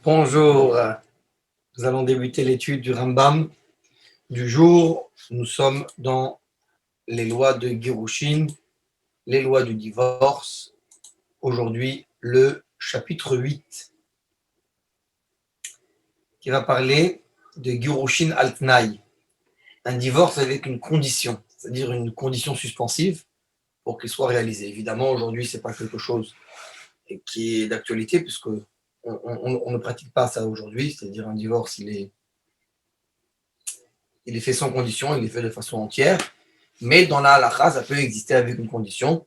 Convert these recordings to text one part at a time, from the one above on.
Bonjour, nous allons débuter l'étude du Rambam du jour. Nous sommes dans les lois de Girushin, les lois du divorce. Aujourd'hui, le chapitre 8, qui va parler de Girushin al-Tnaï, un divorce avec une condition, c'est-à-dire une condition suspensive pour qu'il soit réalisé. Évidemment, aujourd'hui, ce n'est pas quelque chose qui est d'actualité, puisque on ne pratique pas ça aujourd'hui, c'est-à-dire un divorce, il est fait sans condition, il est fait de façon entière, mais dans la halakha, ça peut exister avec une condition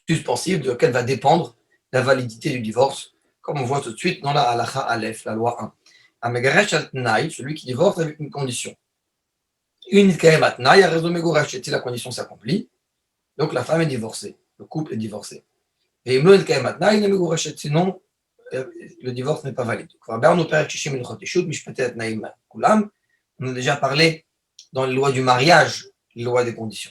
suspensive de laquelle va dépendre la validité du divorce, comme on voit tout de suite dans la halakha Aleph, la loi 1. Amegaresh al-Tnaï, celui qui divorce avec une condition. Une kaem atnaï, a raison megoresh, si la condition s'accomplit, donc la femme est divorcée, le couple est divorcé. Et une kaem atnaï, il est megoresh, sinon le divorce n'est pas valide. On a déjà parlé dans les lois du mariage, les lois des conditions.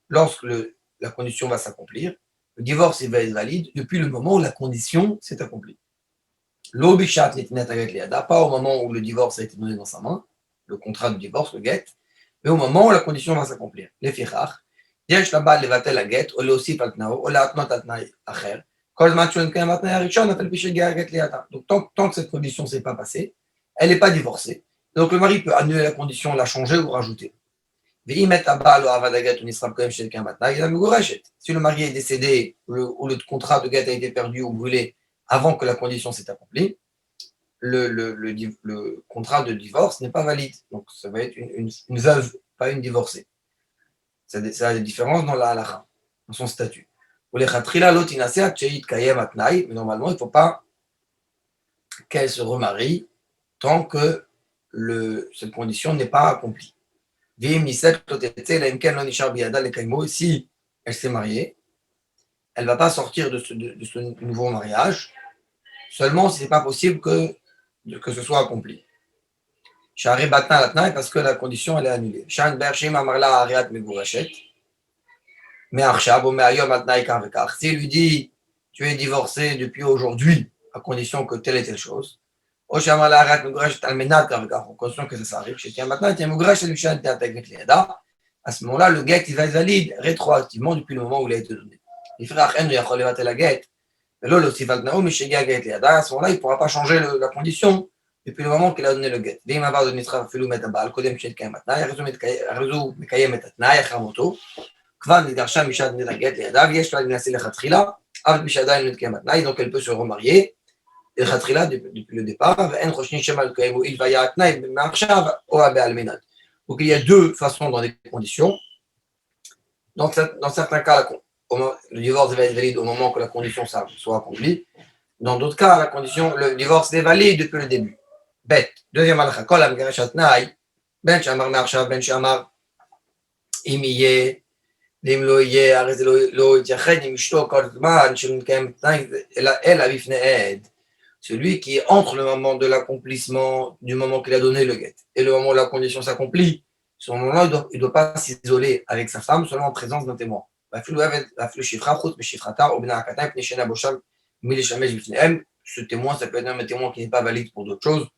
Lorsque la condition va s'accomplir, le divorce il va être valide depuis le moment où la condition s'est accomplie. Pas au moment où le divorce a été donné dans sa main, le contrat de divorce, le get, mais au moment où la condition va s'accomplir. Les fichach, יש לבעל לבטל הגט או להוסיף על תנאו או להתנות על תנאי אחר. כל זמן שהוא מתקיים התנאי הראשון, אף על פי שהגיע הגט לידה. Donc tant que cette condition ne s'est pas passée, elle n'est pas divorcée. Donc le mari peut annuler la condition, la changer ou rajouter. ואם את הבעל לא עבד הגט ונשרף קודם שהתקיים התנאי, היא מגורשת. Si le mari est décédé ou le contrat de get a été perdu ou brûlé avant que la condition s'est accomplie, le contrat de divorce n'est pas valide. Donc ça va être une veuve, pas une divorcée. Ça a des différences dans la halakha, dans son statut. Mais normalement, il ne faut pas qu'elle se remarie tant que cette condition n'est pas accomplie. Si elle s'est mariée, elle ne va pas sortir de ce nouveau mariage, seulement si ce n'est pas possible que ce soit accompli. Parce que la condition elle est annulée. Mais s'il lui dit tu es divorcé depuis aujourd'hui à condition que telle et telle chose, en condition que ça s'arrive, à ce moment-là, le get il va être valide rétroactivement depuis le moment où il a été donné. À ce moment-là, il ne pourra pas changer la condition depuis le moment qu'il a donné le get. Donc elle peut se remarier depuis le départ. Donc il y a deux façons dans les conditions. Dans certains cas, le divorce va être valide au moment que la condition soit accomplie. Dans d'autres cas, le divorce est valide depuis le début. Bête. Deuxième halakha. Kol המגרש על תנאי, בין שאמר מעכשיו, בין שאמר אם יהיה, ואם לא יהיה, הרי זה לא יתייחד עם אשתו כל זמן שמתקיים תנאי, אלא בפני עד. Celui qui est entre le moment de l'accomplissement, du moment qu'il a donné le get, et le moment où la condition s'accomplit, ce moment-là, il ne doit pas s'isoler avec sa femme, seulement en présence d'un témoin. Ce témoin, ça peut être même un témoin qui n'est pas valide pour d'autres choses,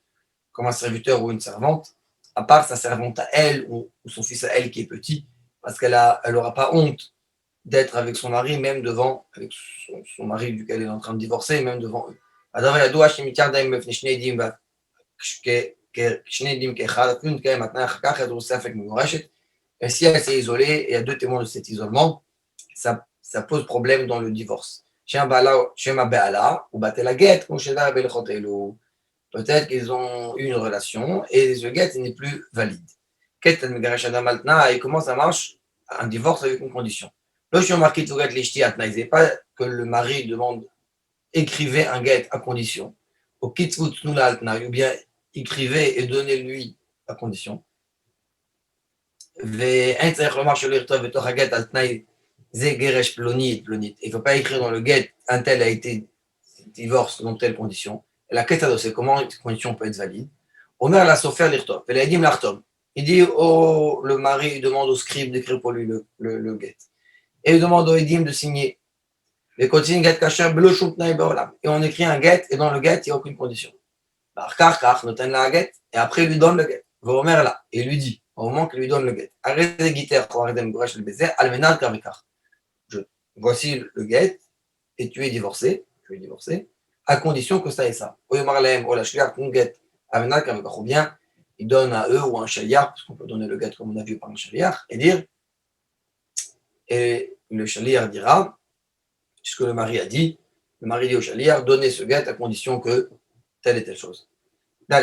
comme un serviteur ou une servante, à part sa servante à elle ou son fils à elle qui est petit, parce qu'elle n'aura pas honte d'être avec son mari, même devant, avec son mari duquel elle est en train de divorcer, même devant eux. הדבר ידוע שמתייחדים בפני שני עדים כשני עדים כאחד, אפילו מתקיים התנאי אחר כך, ידעו ספק מגורשת. Et si elle s'est isolée, et il y a deux témoins de cet isolement, ça pose problème dans le divorce. Peut-être qu'ils ont eu une relation et ce get n'est plus valide. Et comment ça marche? Un divorce avec une condition. C'est pas que le mari demande écrivez un get à condition, ou bien écrivez et donnez-lui à condition. Il ne faut pas écrire dans le get un tel a été divorce dans telle condition. Et la quête c'est comment une condition peut être valide. Omer la sofer l'irtov, et l'adim l'artom. Il dit le mari demande au scribe d'écrire pour lui le get. Et il demande au edim de signer. Et continue get kasher belo shum tnaï be'olam. Et on écrit un get, et dans le get, il n'y a aucune condition. Kach, noten la get, et après, il lui donne le get. Vomer là, et il lui dit, au moment qu'il lui donne le get, arrêtez guiter, arrêtez m'gourash le baiser, almenad kavekar. Voici le get, et tu es divorcé, à condition que ça et ça. Ou bien, il donne à eux ou à un shaliach, parce qu'on peut donner le get comme on a vu par un shaliach, et dire, et le shaliach dira, puisque le mari a dit, le mari dit au shaliach, donnez ce get à condition que telle et telle chose. S'il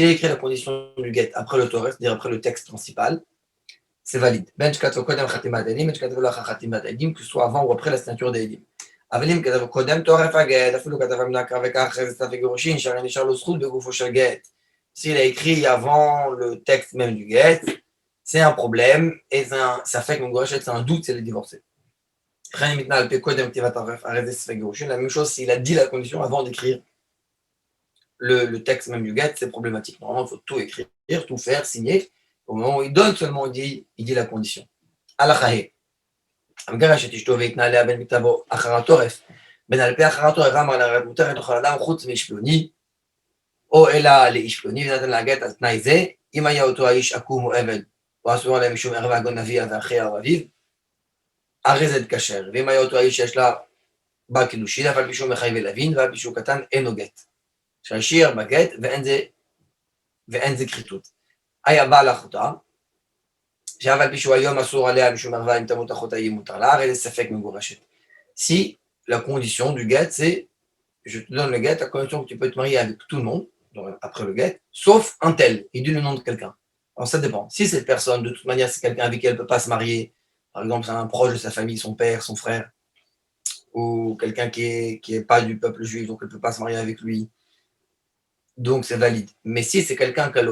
a écrit la condition du get après le Torah, c'est-à-dire après le texte principal, c'est valide. Que ce soit avant ou après la signature des Edim. S'il a écrit avant le texte même du get, c'est un problème et ça fait que c'est un doute s'il est divorcé. La même chose s'il a dit la condition avant d'écrire le texte même du get, c'est problématique. Normalement, il faut tout écrire, tout faire, signer. Au moment où il donne seulement, il dit la condition. Alachahe. המגרש את אשתו והתנהליה בין מכתבו אחר התורף, בין על פי אחר התורף אמר לה מותרת לכל אדם חוץ מאיש פלוני, או אלא לאיש פלוני, ונתן לה גט על תנאי זה, אם היה אותו האיש עקום או עבד, או אסור עליהם משום ערווה הגון אביה ואחיה או אביו, הרי זה תקשר, ואם היה אותו האיש שיש לה בה קידושין, אף על פי שהוא מחייב להבין, ואף על פי שהוא קטן אינו גט. שהשאיר בגט ואין זה כריתות. היה בא לאחותה, שאף על פי שהוא היום אסור עליה משום ערווה אם תמות אחותה יהיה מותר לה, הרי זה ספק מגורשת. Si la condition du get, c'est je te donne le get à condition que tu peux te marier avec tout le monde, donc après le get, sauf un tel, il dit le nom de quelqu'un. Alors ça dépend. Si cette personne, de toute manière, c'est quelqu'un avec qui elle ne peut pas se marier, par exemple, c'est un proche de sa famille, son père, son frère, ou quelqu'un qui est pas du peuple juif, donc elle ne peut pas se marier avec lui, donc c'est valide. Mais si c'est quelqu'un qu'elle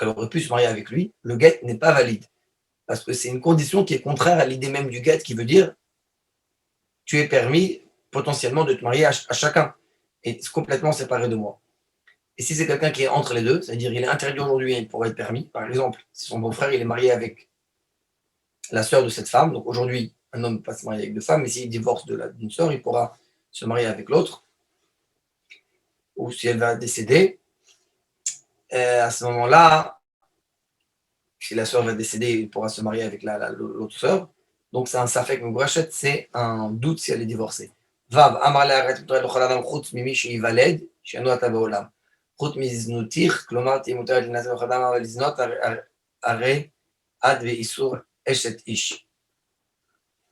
aurait pu se marier avec lui, le get n'est pas valide. Parce que c'est une condition qui est contraire à l'idée même du get, qui veut dire tu es permis potentiellement de te marier à chacun, et c'est complètement séparé de moi. Et si c'est quelqu'un qui est entre les deux, c'est-à-dire il est interdit aujourd'hui et il pourrait être permis, par exemple, si son beau-frère il est marié avec la sœur de cette femme, donc aujourd'hui un homme ne peut pas se marier avec deux femmes, mais s'il divorce d'une sœur, il pourra se marier avec l'autre, ou si elle va décéder, à ce moment-là, si la sœur va décéder, il pourra se marier avec l'autre sœur. Donc c'est un safek moubrachet, c'est un doute si elle est divorcée. Vav, amar le'aret muteret l'chol adam chutz mimi sheyivaled, she'enu ata be'olam. Chutz miznutir, klomar tihye muteret l'naseh l'chol adam אבל לזנות הרי עד ואיסור אשת איש.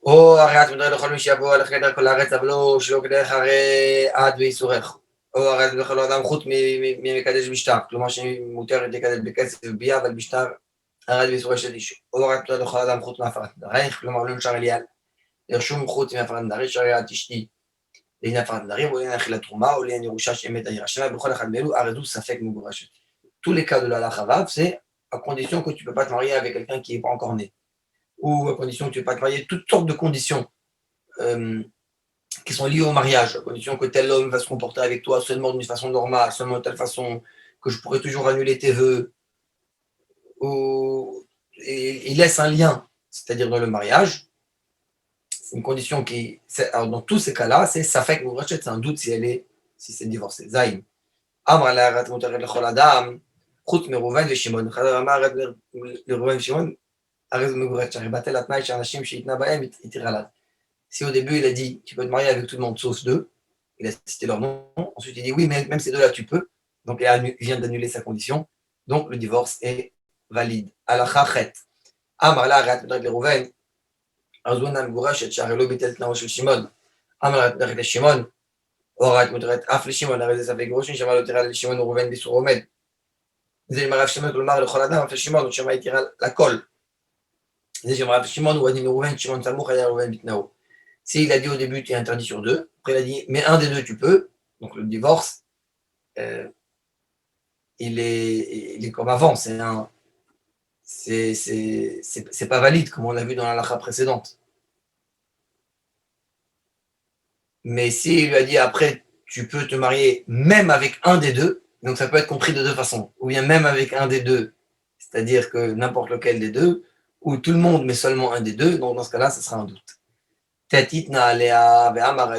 או הרי את מותרת לכל מי שיבוא על חדר כל הארץ, אבל לא שלא כדרך הרי עד ואיסורך. או הרי את לכל אדם חוץ ממקדש משטר, כלומר שמותרת לקדש בכסף ובייה, אבל משטר הרד ואיסור אשת איש, או רק לא לכל אדם חוץ מהפרת נדרים, כלומר לא נשאר לי לרשום חוץ מהפרת נדרים, שהרי את אשתי לעניין הפרת נדרים, או לעניין אכילת תרומה, או לעניין ירושה שאמת העיר השם, בכל אחד מאלו הרדו ספק מגורשת. Tous les cas de la Chavav, c'est à condition que tu ne peux pas te marier avec quelqu'un qui n'est pas encore né, ou à condition que tu ne peux pas te marier, toutes sortes de conditions qui sont liées au mariage, à condition que tel homme va se comporter avec toi seulement d'une façon normale, seulement de telle façon que je pourrais toujours annuler tes vœux, ou il laisse un lien, c'est-à-dire dans le mariage. C'est une condition qui, alors dans tous ces cas-là, c'est safek mouvrachet, c'est un doute si c'est divorcé. Zaïm. Amr la rat mutaret lechol adam, chut merouven veshimon. Chadar amar rat lerouven veshimon, arez mouvrachet, ribatel atnaï shanashim sheitna baem itiralad. Si au début il a dit tu peux te marier avec tout le monde sauf deux, il a cité leur nom, ensuite il dit oui, mais même ces deux-là tu peux, donc il vient d'annuler sa condition, donc le divorce est valide. Alacha chet. Amar la rat mutaret lerouven, azuna mugurashet שהרי לא ביטל תנאו של שמעון. אמר לה תנאו לשמעון, או הרת מותרת אף לשמעון, הרי זה ספק גירושין, שמע לא תירא לשמעון וראובן באיסור עומד. זה אם הרב שמעון כלומר לכל אדם, אף לשמעון, הוא שמע יתירא לכל. זה שאמר רב שמעון, הוא עדי מראובן, שמעון סמוך היה ראובן בתנאו. S'il a dit au début tu es interdit sur deux, après il a dit mais un des deux tu peux, donc le divorce, il est comme avant, c'est pas valide comme on l'a vu dans la halakha précédente. Mais s'il lui a dit après tu peux te marier même avec un des deux, donc ça peut être compris de deux façons, ou bien même avec un des deux, c'est-à-dire que n'importe lequel des deux, ou tout le monde, mais seulement un des deux, donc dans ce cas-là, ce sera un doute. Tetitna alea ve'amar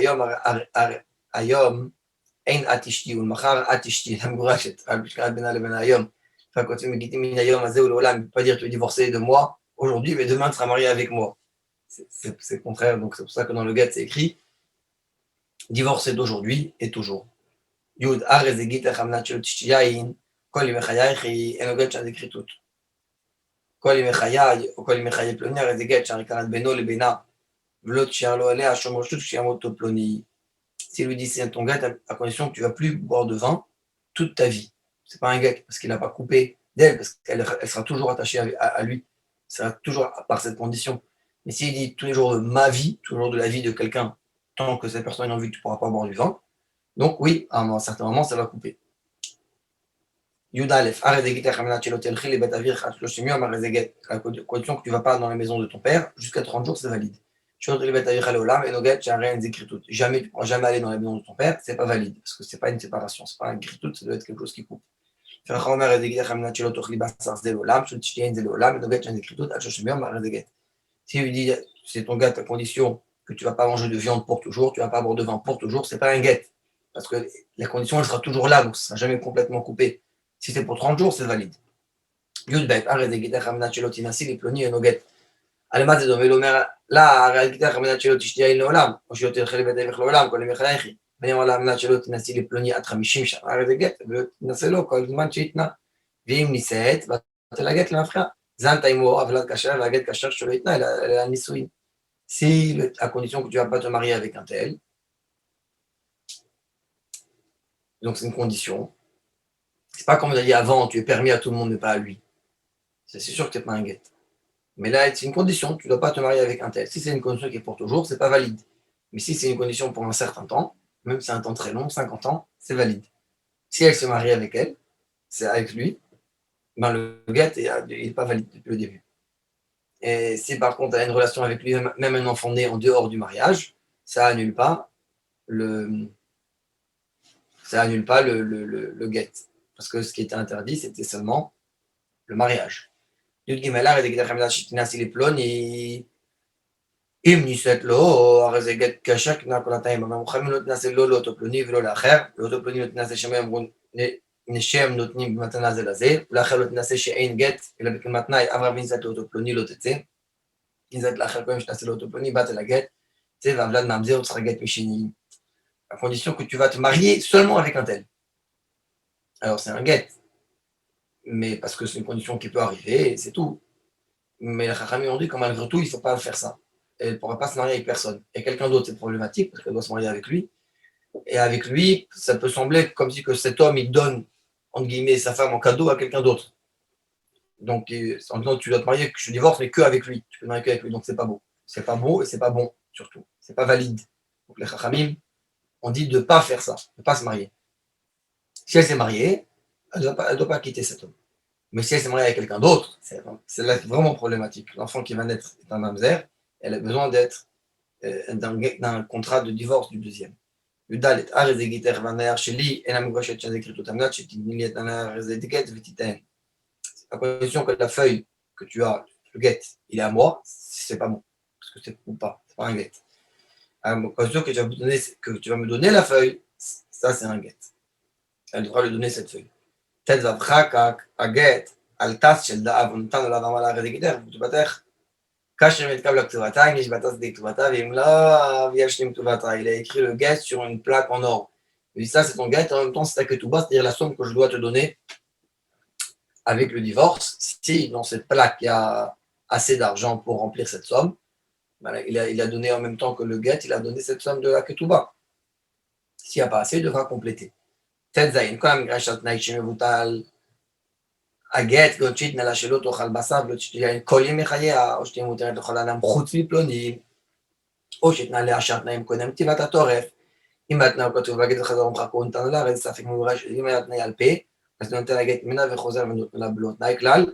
hayom ein atishti ou machar atishti, la mourachet, al-bishkarat bena leben hayom. Enfin, quand tu me dis min hayom azeh ou l'olam, ne peut pas dire tu es divorcé de moi aujourd'hui, mais demain tu seras marié avec moi. C'est le contraire, donc c'est pour ça que dans le get c'est écrit divorcé d'aujourd'hui et toujours. Yud arezegit echamnat shel tishtiyain, kol imechayaychi, enoget shan dekritut. כל ימי חיי, או כל ימי חיי פלוני, הרי זה גט שהרקנת בינו לבינה, ולא תשאר לו עליה שום רשות כשיעמוד אותו פלוני. S'il lui dit c'est ton gâte à condition que tu ne vas plus boire de vin toute ta vie. Ce n'est pas un gâte parce qu'il n'a pas coupé d'elle, parce qu'elle sera toujours attachée à lui. Ça sera toujours par cette condition. Mais s'il dit tous les jours de ma vie, toujours de la vie de quelqu'un, tant que cette personne est en vie, tu ne pourras pas boire du vin. Donc oui, à un certain moment, ça va couper. Yudalef, à la condition que tu ne vas pas dans la maison de ton père, jusqu'à 30 jours, c'est valide. Jamais, tu ne pourras jamais aller dans la maison de ton père, c'est pas valide, parce que c'est pas une séparation, c'est pas un gritout, ça doit être quelque chose qui coupe. Si il dit c'est ton gâte à condition que tu ne vas pas manger de viande pour toujours, tu ne vas pas boire de vin pour toujours, c'est pas un guet. Parce que la condition elle sera toujours là, donc ça ne sera jamais complètement coupé. Si c'est pour 30 jours, c'est valide. Yudbet, arrête de guetter Ramna Cheloti Nasi, les ploni et noguet. Alma זה דומה לומר, לה, הרי אל תיתן חמנת שלא תשתיין לעולם, או שלא תלכי לבית אביך לעולם, כל ימי חייכי. ואני אומר לה, מנת שלא תנסי לפלוני עד 50 שנה, הרי זה גט, ותנסה לו כל זמן שיתנה. ואם נישאת, ואתה לגט למפחה, זנת עמו עוולת כשר, והגט כשר שלא יתנה, אלא הנישואין. Si, à condition que tu ne vas pas te marier avec un tel, donc c'est une condition. C'est pas comme on a dit avant, tu es permis à tout le monde, mais pas à lui. C'est sûr que tu n'es pas un guet. Mais là, c'est une condition, tu ne dois pas te marier avec un tel. Si c'est une condition qui est pour toujours, c'est pas valide. Mais si c'est une condition pour un certain temps, même si c'est un temps très long, 50 ans, c'est valide. Si elle se marie avec elle, c'est avec lui, ben le guet il n'est pas valide depuis le début. Et si par contre elle a une relation avec lui, même un enfant né en dehors du mariage, ça annule pas le guet. Parce que ce qui était interdit, c'était seulement le mariage. אם נישאת לו, הרי זה גט קשה כנראה כל התאים, אבל מוכנים לא תנסה לא לאותו פלוני ולא לאחר, לאותו פלוני לא תנסה שמי אמרו נשם נותנים במתנה זה לזה, ולאחר לא תנסה שאין גט, אלא בכמתנאי, אברהם נישאת לאותו פלוני לא תצא, נישאת לאחר כל יום שתעשה לאותו פלוני, באת לגט, תצא והבלד מאמזר, הוא צריך גט משני. À condition que tu vas te marier seulement avec un tel. Alors c'est un guet, mais parce que c'est une condition qui peut arriver, c'est tout. Mais les Chachamim ont dit que malgré tout, il ne faut pas faire ça. Elle ne pourra pas se marier avec personne. Et quelqu'un d'autre, c'est problématique, parce qu'elle doit se marier avec lui. Et avec lui, ça peut sembler comme si que cet homme, il donne, entre guillemets, sa femme en cadeau à quelqu'un d'autre. Donc, en disant, tu dois te marier, je divorce, mais qu'avec lui. Tu peux te marier qu'avec lui. Donc, c'est pas beau. C'est pas beau et c'est pas bon, surtout. C'est pas valide. Donc, les Chachamim ont dit de ne pas faire ça, de ne pas se marier. Si elle s'est mariée, elle ne doit pas quitter cet homme. Mais si elle s'est mariée avec quelqu'un d'autre, c'est là vraiment problématique. L'enfant qui va naître est un mamzer, elle a besoin d'être d'un contrat de divorce du deuxième. י"ד, ארז הגיתך והנער שלי אינה מוגשת שזה כריתות המנת שתתני לי את הנער הזה גט ותיתן. À condition que la feuille que tu as, le guet, il est à moi, c'est pas bon. Parce que c'est ou pas, c'est pas un guet. À condition que tu vas me donner la feuille, ça c'est un guet. Elle devra lui donner cette feuille. תדבב חקק, הגט, על תס של דאב ונתן עליו אמר לארז הגיתך ותבטך כאשר מתקבל לכתובתה, אם יש בתס די כתובתה, ואם לא, וישלים כתובתה. Il a écrit le guet sur une plaque en or. Il dit ça c'est ton guet, en même temps c'est ta ketouba, c'est-à-dire la somme que je dois te donner avec le divorce. Si dans cette plaque il y a assez d'argent pour remplir cette somme, ben, il a donné en même temps que le guet, il a donné cette somme de la ketouba. S'il n'y a pas assez, il devra compléter. תזיין, כל המקרה של תנאי שמבוטל הגט, גודשית נלה שלא תאכל בשר ולא תשתיין כל ימי חייה, או שתהיה מותרת לכל אדם חוץ מפלוני, או שתנעלה השאר תנאים קודם כתיבת התורף, אם התנאי הוא כתוב והגט וחזר ומחק הוא נתן לה, אז ספק מגורש, אם היה תנאי על פה, אז נותן הגט ממנה וחוזר ונותן לה בלא תנאי כלל,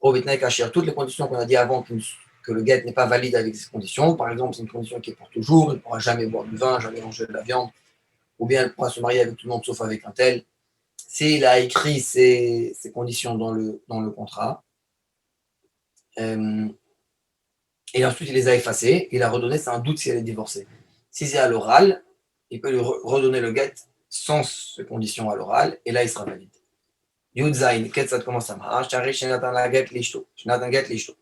או בתנאי כאשר, toutes les conditions qu'on a dit avant que le guet n'est pas valide avec ces conditions, par exemple c'est une condition qui est pour toujours, il ne pourra jamais boire du vin, jamais manger de la viande, ou bien elle pourra se marier avec tout le monde sauf avec un tel. S'il a écrit ces conditions dans le contrat, Et ensuite, il les a effacés. Il a redonné, c'est un doute si elle est divorcée. Si c'est à l'oral, il peut lui redonner le get sans ces conditions à l'oral, et là, il sera valide. Yud Zain, Ketzat, comment ça marche? Tari, Shenatan la get lishto. Shenatan get lishto.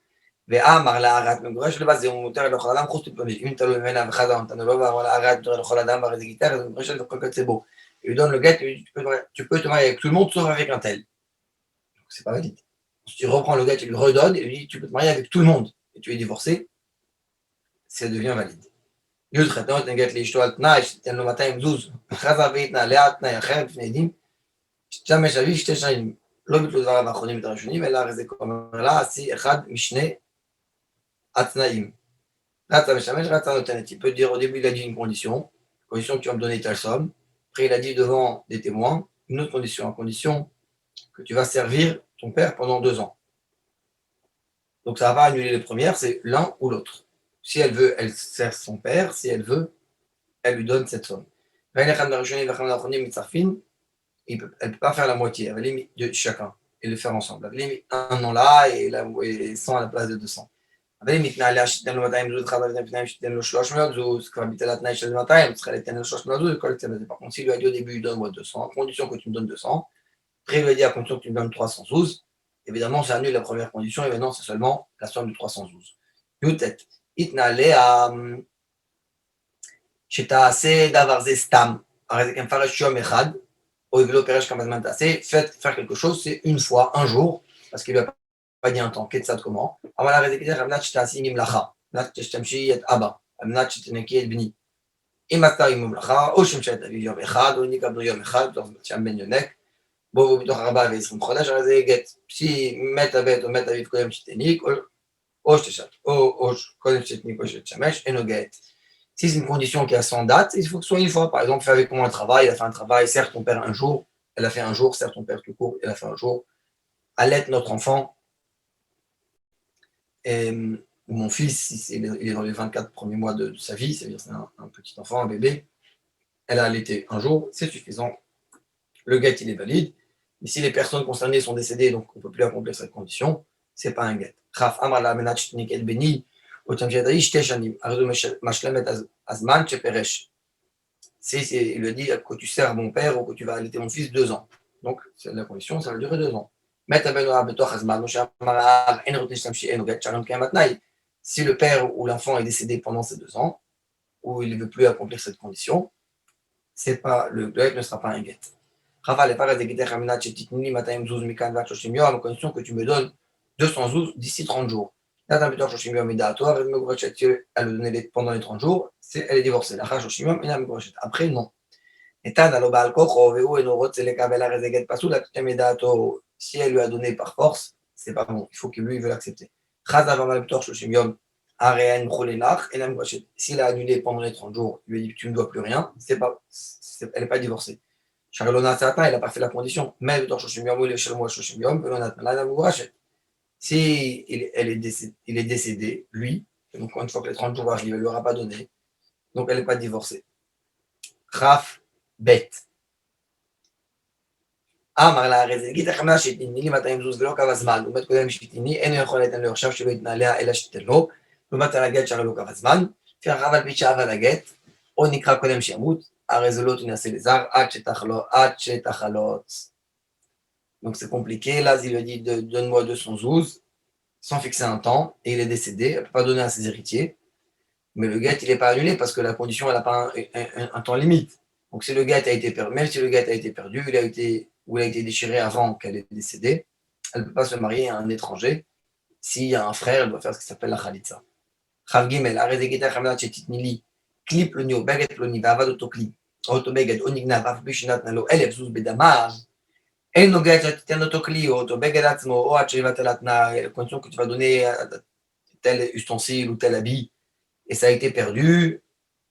ואמר להרת מגורש לבד זה מותר לכל אדם חוץ מפלוני. אם תלוי ממנה וחדה נתנו לו אבל להרת מותר לכל אדם והרי זה גיטר אז מגורש לכל קצה בו. Il lui donne le get, tu peux te marier avec tout le monde sauf avec un tel. C'est pas valide. Si tu reprends le get, tu lui redonnes et lui dis tu peux te marier avec tout le monde et tu es divorcé, ça devient valide. י' חתן נותן גט לאשתו על תנאי שתיתן לו 200 זוז, חזר והתנהלה תנאי אחר לפני עדים, שתשמש אביו 2 שנים, לא ביטלו דבריו האחרונים את הראשונים, אלא הרי זה אומר לה, עשי אחד משני התנאים. רצה משמש, רצה נותנת. Il peut dire au début, il a dit une condition que tu vas me donner telle somme. Après, il a dit devant des témoins une autre condition, condition que tu vas servir ton père pendant 2 ans. Donc ça va pas annuler les premières, c'est l'un ou l'autre. Si elle veut, elle sert son père. Si elle veut, elle lui donne cette somme. Elle ne peut pas faire la moitié, elle va limite de chacun et le faire ensemble. Elle limite 1 an là et 100 à la place de 200. אבל אם מתנהליה שתיתן לו 200 זוז, אחד על פניים שתיתן לו 300 זוז, כבר ביטל התנאי של 200, צריכה לתת לו 300 זוז, וכל הקצה בזה. Par contre, s'il lui a dit au début, donne-moi 200, à condition que tu me donnes 200, après il lui a dit à condition que tu me donnes 300 zouz, évidemment, ça annule la première condition, et maintenant, c'est seulement la somme de 300 zouz. Yutet, התנהליה שתעשה דבר זה סתם, הרי זה כמפרש יום אחד, או ולא פירש כמה זמן תעשה, faire quelque chose, c'est une fois, un jour, parce qu'il lui a pas dit un temps, כיצד comment, אבל הרי זה כדרך על מנת שתעשי ממלאכה, על מנת שתשתמשי את אבא, על מנת שתנקי את בני. אם עשתה עם ממלאכה, או שמשל את אביו יום אחד, או נקבלו יום אחד, שם בן יונק, בואו בתוך 24 חודש, הרי זה גט, פשי מת הבית או מת אביו קודם שתניק, או שתשת, או קודם שתניק או שתשמש, אינו גט. Si c'est une condition qui a 100 dates, il faut que ce soit une fois. Par exemple, fais avec moi un travail, il a fait un travail, sert ton père un jour, elle a fait un jour, sert ton père tout court, elle a fait un jour, allaite notre enfant, ou mon fils, si il est dans les 24 premiers mois de sa vie, c'est-à-dire c'est un petit enfant, un bébé, elle a allaité un jour, c'est suffisant. Le get, il est valide. Mais si les personnes concernées sont décédées, donc on ne peut plus accomplir cette condition, ce n'est pas un get. Chaf amala menach niket beni. Si il lui dit que tu sers mon père ou que tu vas allaiter mon fils 2 ans. Donc, c'est la condition, ça va durer 2 ans. Si le père ou l'enfant est décédé pendant ces 2 ans, ou il ne veut plus accomplir cette condition, c'est pas, le get ne sera pas un get. À condition que tu me donnes 200 zouz d'ici 30 jours. Elle le donner pendant les 30 jours, elle est divorcée. Après, non. Si elle lui a donné par force, c'est pas bon. Il faut que lui il veut l'accepter. S'il a annulé pendant les 30 jours, il lui a dit tu ne dois plus rien, elle n'est pas divorcée. Il n'a pas fait la condition. Mais si il est décédé, lui, donc une fois que les 30 jours arrivent, il ne lui aura pas donné, donc elle n'est pas divorcée. Raf, bête. אמר לה, הרי זה גיד החמנה שתתני לי 200 זוז ולא קו הזמן, לעומת קודם שתתני, אינו יכול לתת לו עכשיו שלא יתנה עליה, אלא שתתן לו, לעומת על הגט שהרי לא קו הזמן, לפי הרחב על פי שעב על הגט, או נקרא קודם שימות, הרי זה לא תנסה לזר, עד שתחלות. Donc c'est compliqué, là il lui a dit donne-moi 200 zouz, sans fixer un temps, et il est décédé, elle ne peut pas donner à ses héritiers, mais le get il n'est pas annulé parce que la condition elle n'a pas un temps limite. Donc si le get a été perdu, même si le get a été perdu, il a été déchiré avant qu'elle ait décédé, elle ne peut pas se marier à un étranger. S'il y a un frère, elle doit faire ce qui s'appelle la khalitza. Chav Gimel, arrête de guetter Hamlat Chetitnili, clip le nio, baguette ploni, vavad autoclip, autobeged, onigna, vafbishinat nalo, elef zouz bedamar, et no get Chetitn autoclip, autobeged atzmo, ou achevatelatna, la condition que tu vas donner à tel ustensile ou tel habit, et ça a été perdu,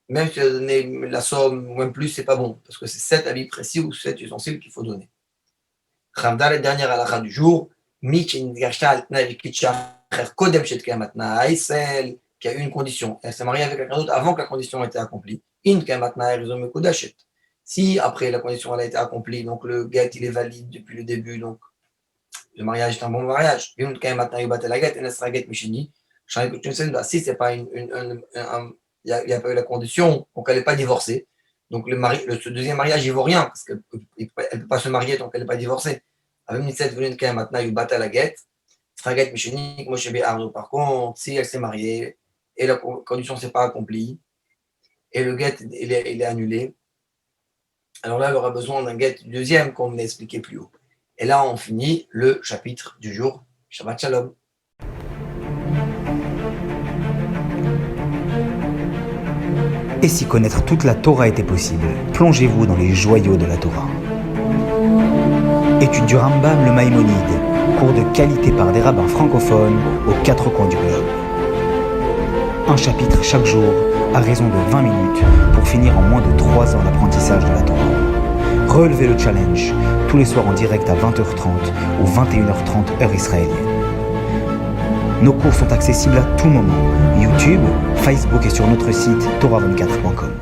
même si tu as donné la somme ou même plus, c'est pas bon, parce que c'est 7 habits précis ou 7 ustensiles qu'il faut donner. Khamdal, la dernière halakha du jour, celle qui a eu une condition, elle s'est mariée avec quelqu'un d'autre avant que la condition ait été accomplie. Si après la condition elle a été accomplie, donc le get il est valide depuis le début, donc le mariage est un bon mariage. Si c'est pas il n'y a pas eu la condition, donc elle n'est pas divorcée. Donc ce deuxième mariage, il ne vaut rien, parce qu'elle ne peut pas se marier tant qu'elle n'est pas divorcée. Par contre, si elle s'est mariée et la condition ne s'est pas accomplie, et le get il est annulé, alors là, elle aura besoin d'un get deuxième, comme on l'a expliqué plus haut. Et là, on finit le chapitre du jour. Shabbat Shalom. Et si connaître toute la Torah était possible, plongez-vous dans les joyaux de la Torah. Étude du Rambam, le Maïmonide, cours de qualité par des rabbins francophones aux 4 coins du globe. Un chapitre chaque jour, à raison de 20 minutes, pour finir en moins de 3 ans l'apprentissage de la Torah. Relevez le challenge, tous les soirs en direct à 20h30 ou 21h30 heure israélienne. Nos cours sont accessibles à tout moment, YouTube, Facebook et sur notre site torah24.com.